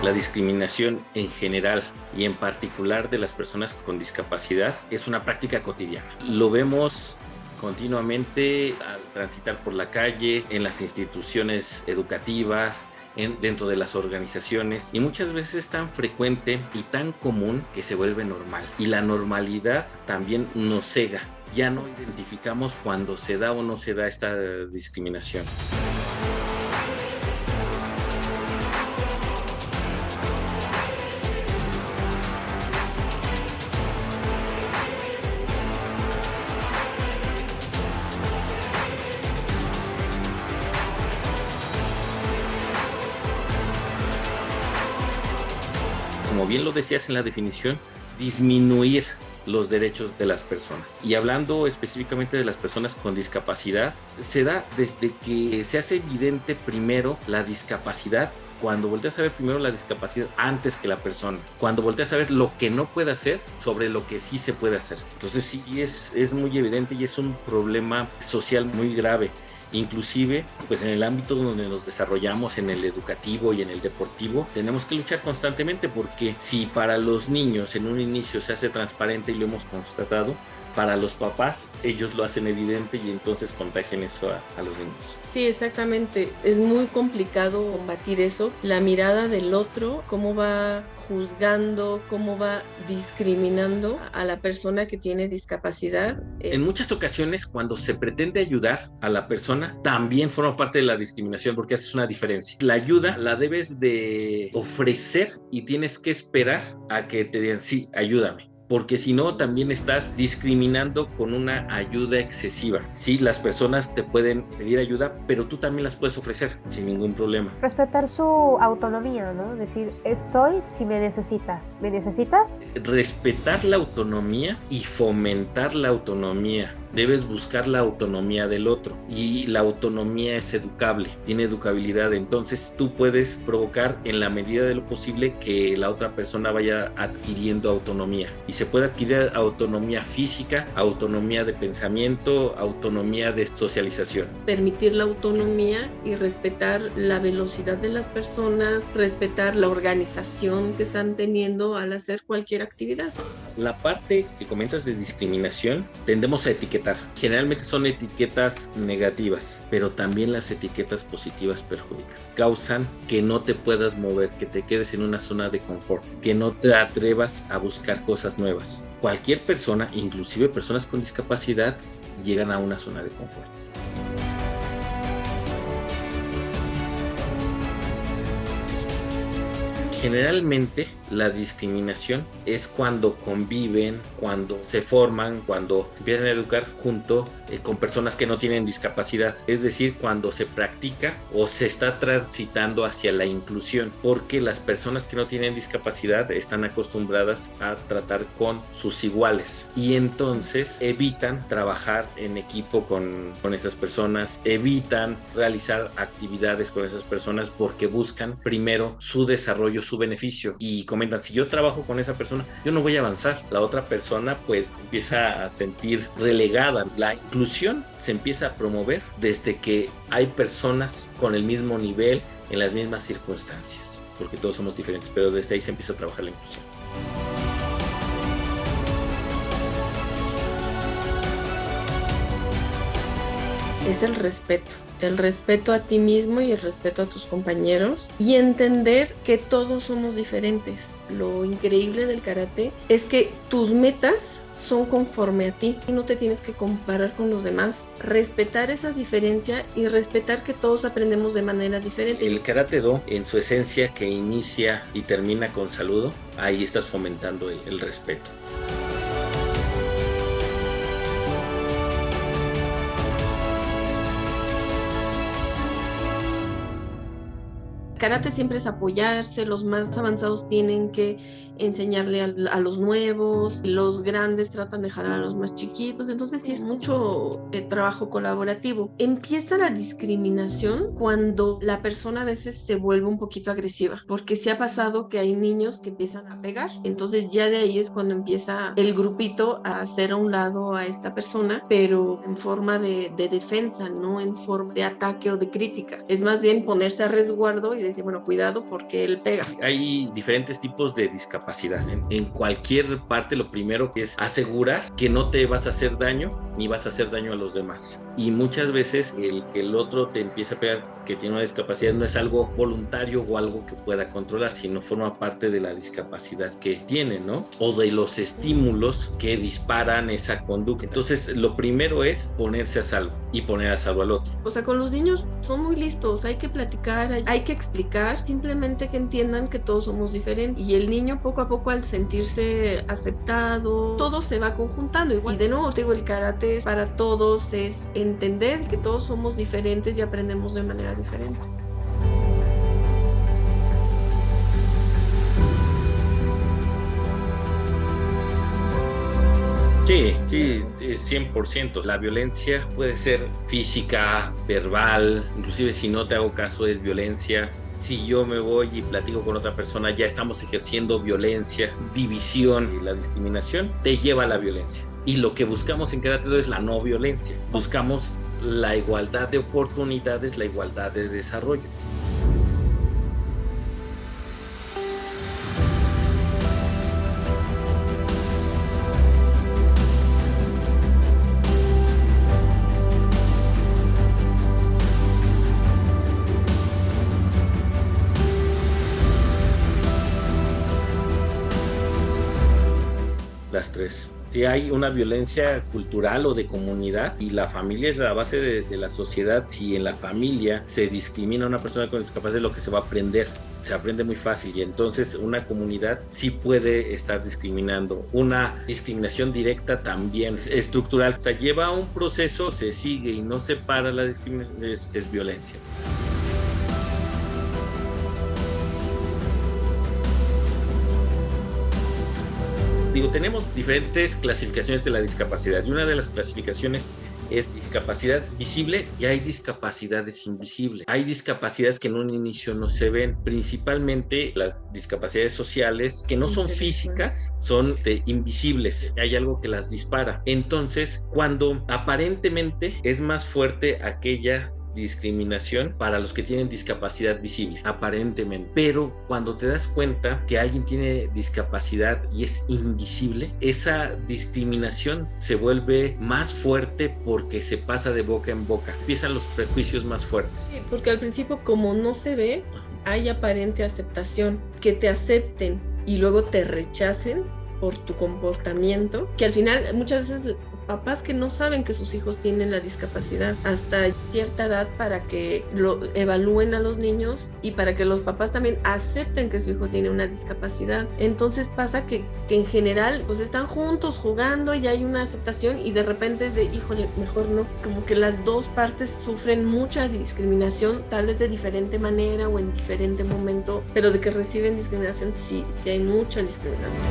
La discriminación en general y en particular de las personas con discapacidad es una práctica cotidiana. Lo vemos continuamente al transitar por la calle, en las instituciones educativas, dentro de las organizaciones, y muchas veces es tan frecuente y tan común que se vuelve normal. Y la normalidad también nos cega. Ya no identificamos cuando se da o no se da esta discriminación. Como bien lo decías en la definición, disminuir los derechos de las personas. Y hablando específicamente de las personas con discapacidad, se da desde que se hace evidente primero la discapacidad, cuando volteas a ver primero la discapacidad antes que la persona, cuando volteas a ver lo que no puede hacer sobre lo que sí se puede hacer. Entonces sí es muy evidente y es un problema social muy grave. Inclusive, pues en el ámbito donde nos desarrollamos, en el educativo y en el deportivo, tenemos que luchar constantemente, porque si para los niños en un inicio se hace transparente y lo hemos constatado, para los papás ellos lo hacen evidente y entonces contagian eso a los niños. Sí, exactamente. Es muy complicado combatir eso. La mirada del otro, cómo va juzgando, cómo va discriminando a la persona que tiene discapacidad. En muchas ocasiones, cuando se pretende ayudar a la persona, también forma parte de la discriminación, porque haces una diferencia. La ayuda la debes de ofrecer y tienes que esperar a que te digan, sí, ayúdame. Porque si no, también estás discriminando con una ayuda excesiva. Sí, las personas te pueden pedir ayuda, pero tú también las puedes ofrecer sin ningún problema. Respetar su autonomía, ¿no? Decir, estoy si me necesitas. ¿Me necesitas? Respetar la autonomía y fomentar la autonomía. Debes buscar la autonomía del otro, y la autonomía es educable, tiene educabilidad. Entonces tú puedes provocar en la medida de lo posible que la otra persona vaya adquiriendo autonomía, y se puede adquirir autonomía física, autonomía de pensamiento, autonomía de socialización. Permitir la autonomía y respetar la velocidad de las personas, respetar la organización que están teniendo al hacer cualquier actividad. La parte que comentas de discriminación tendemos a etiquetar. Generalmente son etiquetas negativas, pero también las etiquetas positivas perjudican. Causan que no te puedas mover, que te quedes en una zona de confort, que no te atrevas a buscar cosas nuevas. Cualquier persona, inclusive personas con discapacidad, llegan a una zona de confort. Generalmente la discriminación es cuando conviven, cuando se forman, cuando empiezan a educar junto con personas que no tienen discapacidad. Es decir, cuando se practica o se está transitando hacia la inclusión, porque las personas que no tienen discapacidad están acostumbradas a tratar con sus iguales y entonces evitan trabajar en equipo con esas personas, evitan realizar actividades con esas personas porque buscan primero su desarrollo, su beneficio, y comentan, si yo trabajo con esa persona, yo no voy a avanzar. La otra persona pues empieza a sentir relegada. La inclusión se empieza a promover desde que hay personas con el mismo nivel, en las mismas circunstancias, porque todos somos diferentes, pero desde ahí se empieza a trabajar la inclusión. Es el respeto a ti mismo y el respeto a tus compañeros, y entender que todos somos diferentes. Lo increíble del karate es que tus metas son conforme a ti y no te tienes que comparar con los demás. Respetar esas diferencias y respetar que todos aprendemos de manera diferente. El Karate-Do, en su esencia, que inicia y termina con saludo, ahí estás fomentando el respeto. Karate siempre es apoyarse, los más avanzados tienen que enseñarle a los nuevos, los grandes tratan de jalar a los más chiquitos, entonces sí es mucho trabajo colaborativo. Empieza la discriminación cuando la persona a veces se vuelve un poquito agresiva, porque sí ha pasado que hay niños que empiezan a pegar, entonces ya de ahí es cuando empieza el grupito a hacer a un lado a esta persona, pero en forma de defensa, no en forma de ataque o de crítica. Es más bien ponerse a resguardo y decir, bueno, cuidado porque él pega. Hay diferentes tipos de discapacidad. En cualquier parte, lo primero es asegurar que no te vas a hacer daño ni vas a hacer daño a los demás. Y muchas veces el que el otro te empiece a pegar, que tiene una discapacidad, no es algo voluntario o algo que pueda controlar, sino forma parte de la discapacidad que tiene, ¿no? O de los estímulos que disparan esa conducta. Entonces, lo primero es ponerse a salvo y poner a salvo al otro. O sea, con los niños son muy listos, hay que platicar, hay que explicar, simplemente que entiendan que todos somos diferentes. Y el niño poco a poco, al sentirse aceptado, todo se va conjuntando igual. Y de nuevo te digo, el karate para todos es entender que todos somos diferentes y aprendemos de manera diferente. Sí, 100%. La violencia puede ser física, verbal, inclusive si no te hago caso es violencia. Si yo me voy y platico con otra persona, ya estamos ejerciendo violencia, división. Y la discriminación te lleva a la violencia. Y lo que buscamos en Karate es la no violencia. Buscamos la igualdad de oportunidades, la igualdad de desarrollo. Las tres. Si hay una violencia cultural o de comunidad, y la familia es la base de la sociedad, si en la familia se discrimina a una persona con discapacidad, lo que se va a aprender. Se aprende muy fácil y entonces una comunidad sí puede estar discriminando. Una discriminación directa también es estructural. O sea, lleva un proceso, se sigue y no se para la discriminación, es violencia. Tenemos diferentes clasificaciones de la discapacidad y una de las clasificaciones es discapacidad visible y hay discapacidades invisibles. Hay discapacidades que en un inicio no se ven, principalmente las discapacidades sociales que no son físicas, son invisibles. Hay algo que las dispara. Entonces, cuando aparentemente es más fuerte aquella discriminación para los que tienen discapacidad visible, aparentemente, pero cuando te das cuenta que alguien tiene discapacidad y es invisible, esa discriminación se vuelve más fuerte porque se pasa de boca en boca, empiezan los prejuicios más fuertes. Sí, porque al principio, como no se ve, hay aparente aceptación, que te acepten y luego te rechacen por tu comportamiento, que al final muchas veces papás que no saben que sus hijos tienen la discapacidad hasta cierta edad para que lo evalúen a los niños y para que los papás también acepten que su hijo tiene una discapacidad. Entonces pasa que en general pues están juntos jugando y hay una aceptación y de repente es de híjole, mejor no. Como que las dos partes sufren mucha discriminación, tal vez de diferente manera o en diferente momento, pero de que reciben discriminación sí hay mucha discriminación.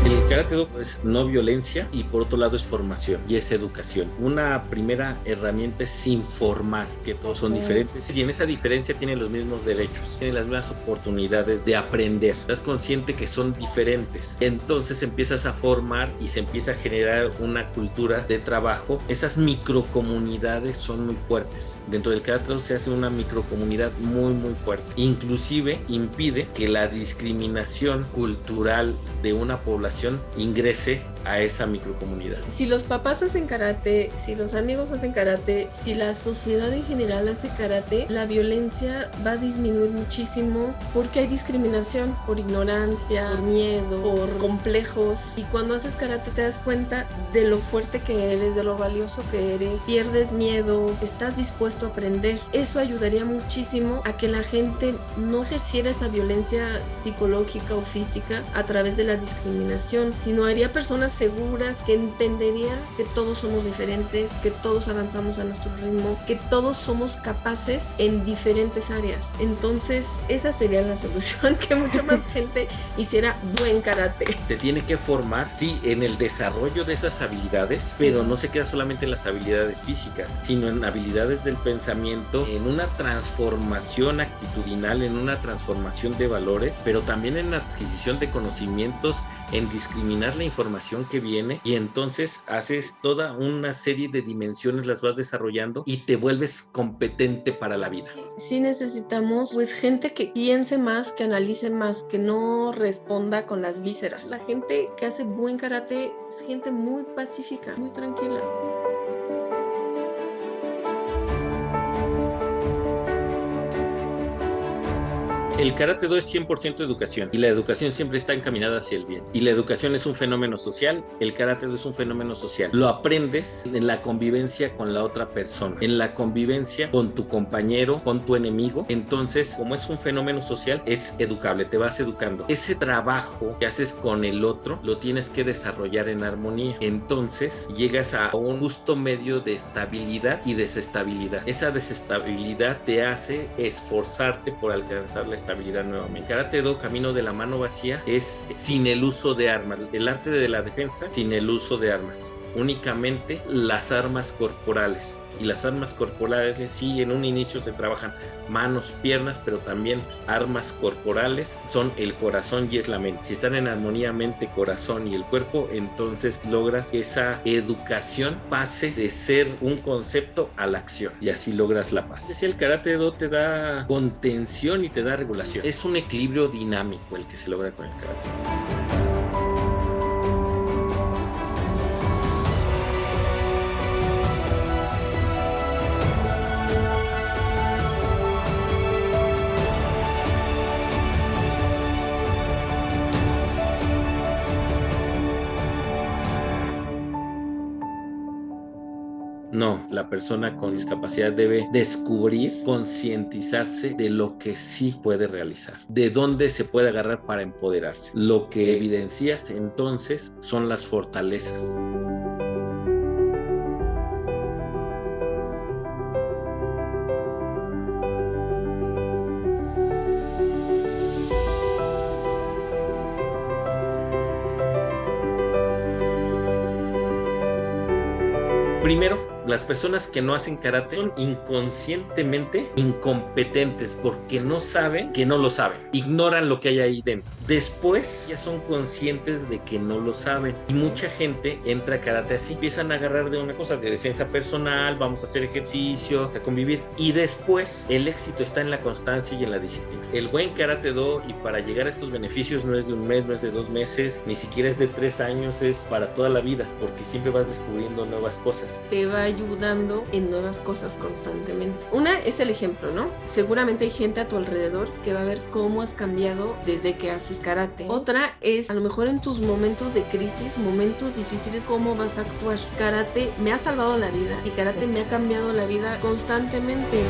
El Karate-Do es no violencia y por otro lado es formación y es educación. Una primera herramienta es informar que todos son diferentes y en esa diferencia tienen los mismos derechos, tienen las mismas oportunidades de aprender. Estás consciente que son diferentes. Entonces empiezas a formar y se empieza a generar una cultura de trabajo. Esas microcomunidades son muy fuertes. Dentro del Karate-Do se hace una microcomunidad muy muy fuerte. Inclusive impide que la discriminación cultural de una población ingrese a esa microcomunidad. Si los papás hacen karate, si los amigos hacen karate, si la sociedad en general hace karate, la violencia va a disminuir muchísimo porque hay discriminación por ignorancia, por miedo, por complejos. Y cuando haces karate te das cuenta de lo fuerte que eres, de lo valioso que eres, pierdes miedo, estás dispuesto a aprender. Eso ayudaría muchísimo a que la gente no ejerciera esa violencia psicológica o física a través de la discriminación, sino haría personas seguras que entenderían que todos somos diferentes, que todos avanzamos a nuestro ritmo, que todos somos capaces en diferentes áreas. Entonces esa sería la solución, que mucha más gente hiciera buen karate. Te tiene que formar, sí, en el desarrollo de esas habilidades, pero no se queda solamente en las habilidades físicas, sino en habilidades del pensamiento, en una transformación actitudinal, en una transformación de valores, pero también en la adquisición de conocimientos, en discriminar la información educación que viene y entonces haces toda una serie de dimensiones, las vas desarrollando y te vuelves competente para la vida. Sí necesitamos pues gente que piense más, que analice más, que no responda con las vísceras. La gente que hace buen karate es gente muy pacífica, muy tranquila. El Karate Do es 100% educación y la educación siempre está encaminada hacia el bien. Y la educación es un fenómeno social, el Karate Do es un fenómeno social. Lo aprendes en la convivencia con la otra persona, en la convivencia con tu compañero, con tu enemigo. Entonces, como es un fenómeno social, es educable, te vas educando. Ese trabajo que haces con el otro, lo tienes que desarrollar en armonía. Entonces, llegas a un justo medio de estabilidad y desestabilidad. Esa desestabilidad te hace esforzarte por alcanzar la estabilidad nuevamente. Karate Do, camino de la mano vacía, es sin el uso de armas. El arte de la defensa sin el uso de armas. Únicamente las armas corporales. Y las armas corporales sí, en un inicio se trabajan manos, piernas, pero también armas corporales son el corazón y es la mente. Si están en armonía mente, corazón y el cuerpo, entonces logras que esa educación pase de ser un concepto a la acción y así logras la paz. El Karate Do te da contención y te da regulación. Es un equilibrio dinámico el que se logra con el Karate. No, la persona con discapacidad debe descubrir, concientizarse de lo que sí puede realizar, de dónde se puede agarrar para empoderarse. Lo que evidencias entonces son las fortalezas. Primero, las personas que no hacen karate son inconscientemente incompetentes porque no saben que no lo saben. Ignoran lo que hay ahí dentro. Después ya son conscientes de que no lo saben. Y mucha gente entra a karate así. Empiezan a agarrar de una cosa de defensa personal, vamos a hacer ejercicio, a convivir. Y después el éxito está en la constancia y en la disciplina. El buen Karate Do, y para llegar a estos beneficios no es de un mes, no es de 2 meses, ni siquiera es de 3 años, es para toda la vida, porque siempre vas descubriendo nuevas cosas. Te va ayudando en nuevas cosas constantemente. Una es el ejemplo, ¿no? Seguramente hay gente a tu alrededor que va a ver cómo has cambiado desde que haces karate. Otra es, a lo mejor en tus momentos de crisis, momentos difíciles, cómo vas a actuar. Karate me ha salvado la vida y karate me ha cambiado la vida constantemente.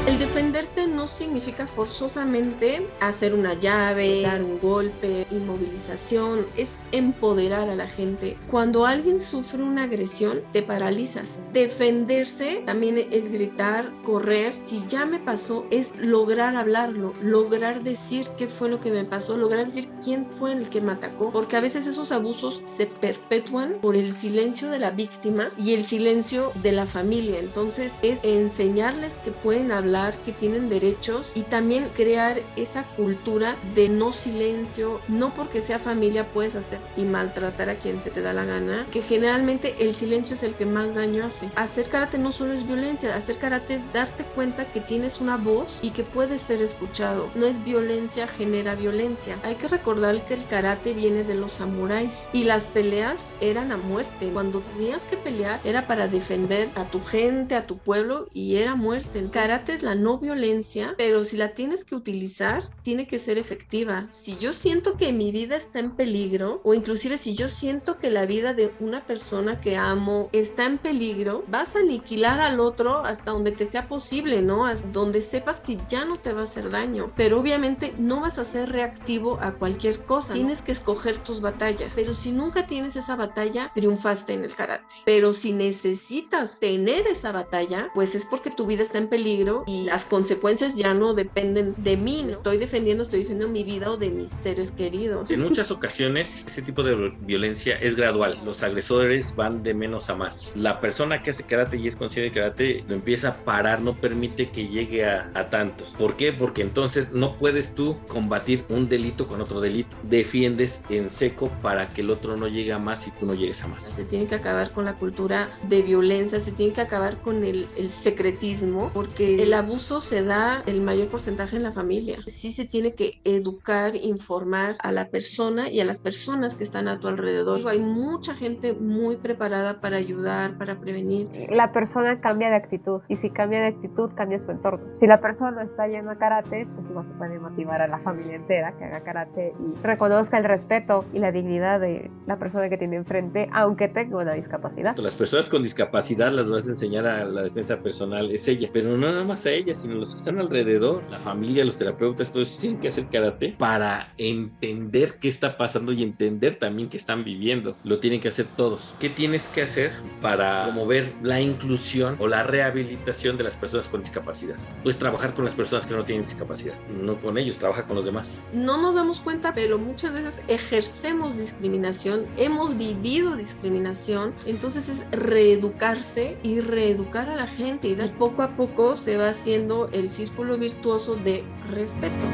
El defenderte no significa forzosamente hacer una llave, dar un golpe, inmovilización, es empoderar a la gente. Cuando alguien sufre una agresión, te paralizas. Defenderse también es gritar, correr. Si ya me pasó, es lograr hablarlo, lograr decir qué fue lo que me pasó, lograr decir quién fue el que me atacó, porque a veces esos abusos se perpetúan por el silencio de la víctima y el silencio de la familia. Entonces es enseñarles que pueden hablar, que tienen derechos y también crear esa cultura de no silencio. No porque sea familia puedes hacer y maltratar a quien se te da la gana, que generalmente el silencio es el que más daño hace. Hacer karate no solo es violencia, hacer karate es darte cuenta que tienes una voz y que puedes ser escuchado. No es violencia, genera violencia. Hay que recordar que el karate viene de los samuráis y las peleas eran a muerte. Cuando tenías que pelear era para defender a tu gente, a tu pueblo, y era muerte. El karate es la no violencia, pero si la tienes que utilizar, tiene que ser efectiva. Si yo siento que mi vida está en peligro, o inclusive si yo siento que la vida de una persona que amo está en peligro, vas a aniquilar al otro hasta donde te sea posible, ¿no? Hasta donde sepas que ya no te va a hacer daño. Pero obviamente no vas a ser reactivo a cualquier cosa. Tienes que escoger tus batallas. Pero si nunca tienes esa batalla, triunfaste en el karate. Pero si necesitas tener esa batalla, pues es porque tu vida está en peligro y las consecuencias ya no dependen de mí, estoy defendiendo mi vida o de mis seres queridos. En muchas ocasiones ese tipo de violencia es gradual, los agresores van de menos a más. La persona que hace karate y es consciente de karate lo empieza a parar, no permite que llegue a tantos. ¿Por qué? Porque entonces no puedes tú combatir un delito con otro delito, defiendes en seco para que el otro no llegue a más y tú no llegues a más. Se tiene que acabar con la cultura de violencia, se tiene que acabar con el secretismo, porque el abuso se da el mayor porcentaje en la familia. Sí se tiene que educar, informar a la persona y a las personas que están a tu alrededor. Digo, hay mucha gente muy preparada para ayudar, para prevenir. La persona cambia de actitud, y si cambia de actitud, cambia su entorno. Si la persona está yendo a karate, pues igual se puede motivar a la familia entera que haga karate y reconozca el respeto y la dignidad de la persona que tiene enfrente, aunque tenga una discapacidad. Las personas con discapacidad las vas a enseñar a la defensa personal, es ella, pero no nada más a ella, sino los que están alrededor, la familia, los terapeutas, todos tienen que hacer karate para entender qué está pasando y entender también qué están viviendo. Lo tienen que hacer todos. ¿Qué tienes que hacer para promover la inclusión o la rehabilitación de las personas con discapacidad? Pues trabajar con las personas que no tienen discapacidad, no con ellos, trabaja con los demás. No nos damos cuenta, pero muchas veces ejercemos discriminación, hemos vivido discriminación, entonces es reeducarse y reeducar a la gente, y poco a poco se va haciendo el círculo virtuoso de respeto.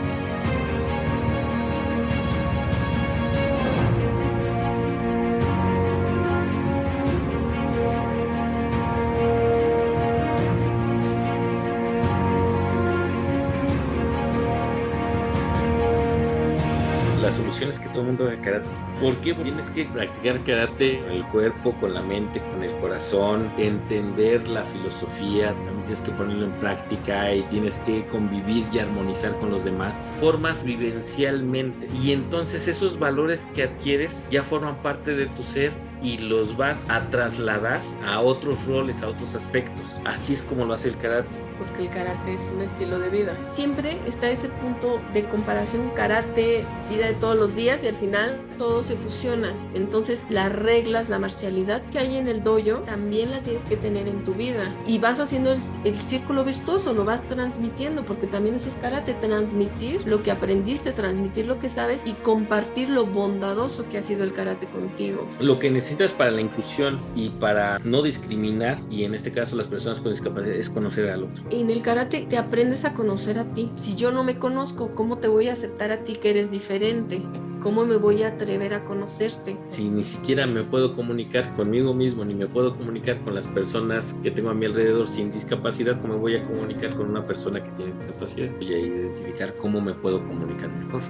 La solución es que todo el mundo haga karate. ¿Por qué? Porque tienes que practicar karate con el cuerpo, con la mente, con el corazón, entender la filosofía, también tienes que ponerlo en práctica y tienes que convivir y armonizar con los demás. Formas vivencialmente y entonces esos valores que adquieres ya forman parte de tu ser y los vas a trasladar a otros roles, a otros aspectos. Así es como lo hace el karate. Porque el karate es un estilo de vida. Siempre está ese punto de comparación karate, vida de todos los días, y al final todo se fusiona. Entonces las reglas, la marcialidad que hay en el dojo también la tienes que tener en tu vida. Y vas haciendo el círculo virtuoso, lo vas transmitiendo, porque también eso es karate, transmitir lo que aprendiste, transmitir lo que sabes y compartir lo bondadoso que ha sido el karate contigo. Lo que necesitas para la inclusión y para no discriminar, y en este caso las personas con discapacidad, es conocer al otro. En el karate te aprendes a conocer a ti. Si yo no me conozco, ¿cómo te voy a aceptar a ti que eres diferente? ¿Cómo me voy a atrever a conocerte? Si ni siquiera me puedo comunicar conmigo mismo, ni me puedo comunicar con las personas que tengo a mi alrededor sin discapacidad, ¿cómo me voy a comunicar con una persona que tiene discapacidad? Voy a identificar cómo me puedo comunicar mejor.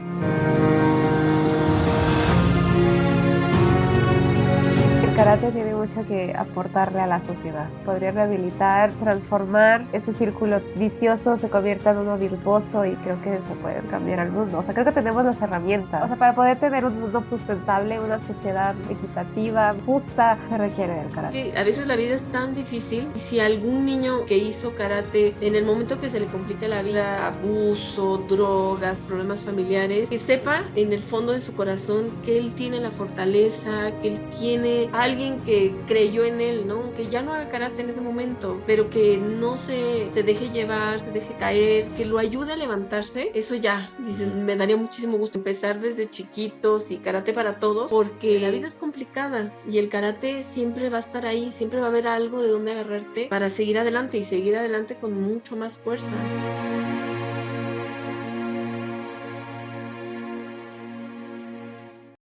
El karate tiene mucho que aportarle a la sociedad. Podría rehabilitar, transformar este círculo vicioso, se convierta en uno virtuoso, y creo que se puede cambiar al mundo. O sea, creo que tenemos las herramientas. O sea, para poder tener un mundo sustentable, una sociedad equitativa, justa, se requiere del karate. Sí, a veces la vida es tan difícil, y si algún niño que hizo karate, en el momento que se le complica la vida, abuso, drogas, problemas familiares, que sepa en el fondo de su corazón que él tiene la fortaleza, que él tiene alguien que creyó en él, ¿no? Que ya no haga karate en ese momento, pero que no se deje llevar, se deje caer, que lo ayude a levantarse. Eso ya, dices, me daría muchísimo gusto empezar desde chiquitos y karate para todos, porque la vida es complicada y el karate siempre va a estar ahí, siempre va a haber algo de donde agarrarte para seguir adelante y seguir adelante con mucho más fuerza.